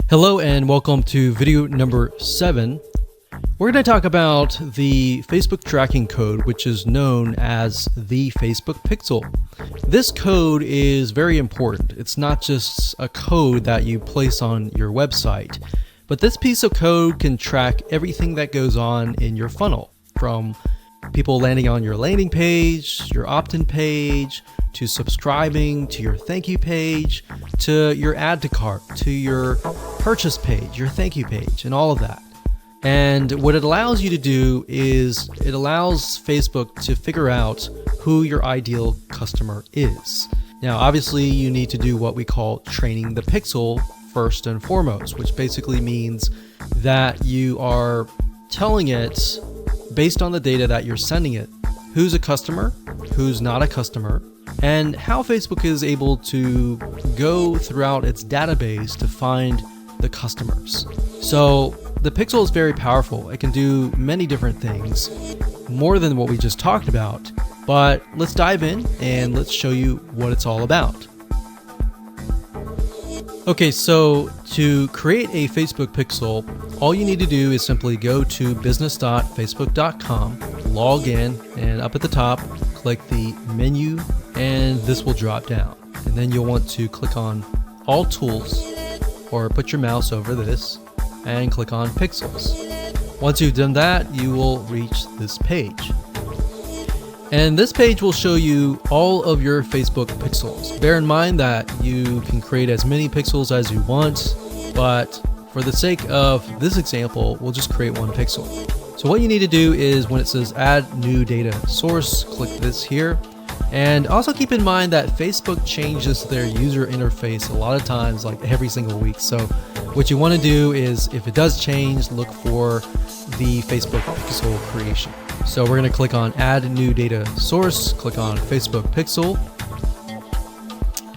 Hello and welcome to video number 7. We're going to talk about the Facebook tracking code, which is known as the Facebook pixel. This code is very important. It's not just a code that you place on your website, but this piece of code can track everything that goes on in your funnel, from people landing on your landing page, your opt-in page, to subscribing, to your thank you page, to your add to cart, to your purchase page, your thank you page, and all of that. And what it allows you to do is it allows Facebook to figure out who your ideal customer is. Now, obviously, you need to do what we call training the pixel first and foremost, which basically means that you are telling it, based on the data that you're sending it, who's a customer, who's not a customer, and how Facebook is able to go throughout its database to find the customers. So the pixel is very powerful. It can do many different things, more than what we just talked about. But let's dive in and let's show you what it's all about. Okay, so to create a Facebook pixel, all you need to do is simply go to business.facebook.com, log in, and up at the top, click the menu, and this will drop down. And then you'll want to click on All Tools, or put your mouse over this, and click on Pixels. Once you've done that, you will reach this page. And this page will show you all of your Facebook pixels. Bear in mind that you can create as many pixels as you want, but for the sake of this example, we'll just create one pixel. So what you need to do is when it says add new data source, click this here. And also keep in mind that Facebook changes their user interface a lot of times, like every single week. So what you want to do is, if it does change, look for the Facebook pixel creation. So we're going to click on add new data source, click on Facebook pixel.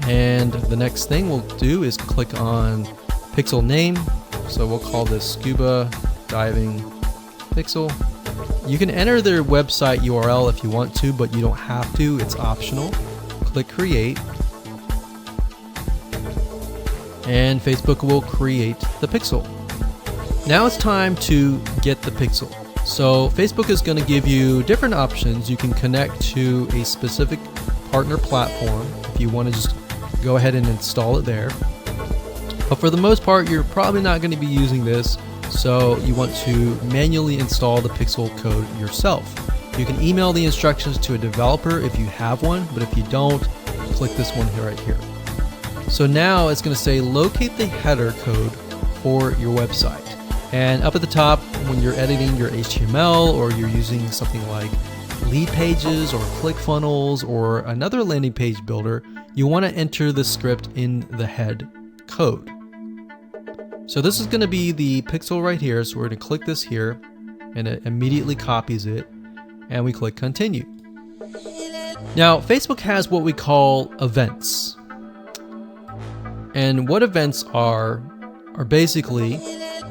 And the next thing we'll do is click on pixel name. So we'll call this scuba diving pixel. You can enter their website URL if you want to, but you don't have to. It's optional. Click create. And Facebook will create the pixel. Now it's time to get the pixel. So Facebook is going to give you different options. You can connect to a specific partner platform if you want to just go ahead and install it there. But for the most part, you're probably not going to be using this. So you want to manually install the pixel code yourself. You can email the instructions to a developer if you have one, but if you don't, click this one here right here. So now it's going to say locate the header code for your website. And up at the top, when you're editing your HTML or you're using something like lead pages or ClickFunnels or another landing page builder, you want to enter the script in the head code. So this is going to be the pixel right here. So we're going to click this here and it immediately copies it, and we click continue. Now Facebook has what we call events. And what events are basically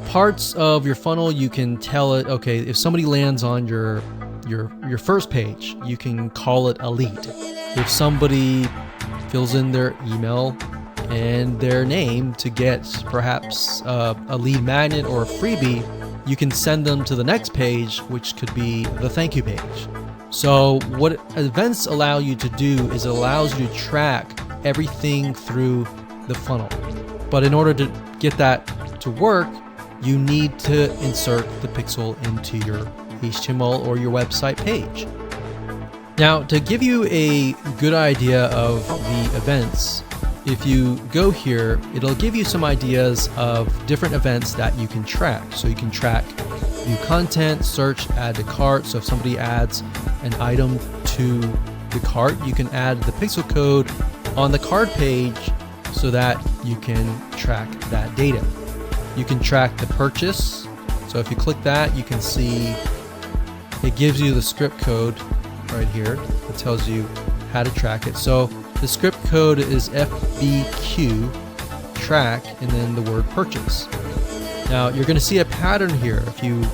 parts of your funnel. You can tell it, okay, if somebody lands on your first page, you can call it a lead. If somebody fills in their email and their name to get perhaps a lead magnet or a freebie, you can send them to the next page, which could be the thank you page. So what events allow you to do is it allows you to track everything through the funnel. But in order to get that to work, you need to insert the pixel into your HTML or your website page. Now, to give you a good idea of the events, if you go here, it'll give you some ideas of different events that you can track. So you can track view content, search, add to cart. So if somebody adds an item to the cart, you can add the pixel code on the cart page so that you can track that data. You can track the purchase. So if you click that, you can see it gives you the script code right here that tells you how to track it. So the script code is FBQ track and then the word purchase. Now you're going to see a pattern here. If you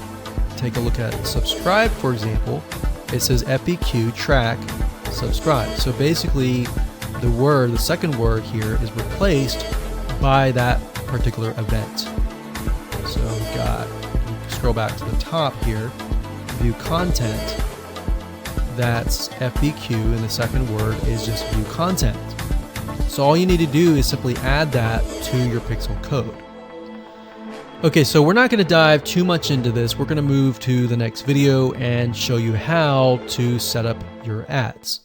take a look at subscribe, for example, it says FBQ track subscribe. So basically the second word here is replaced by that particular event. So we've got, scroll back to the top here, view content. That's FBQ, and the second word is just view content. So all you need to do is simply add that to your pixel code. Okay, so we're not going to dive too much into this. We're going to move to the next video and show you how to set up your ads.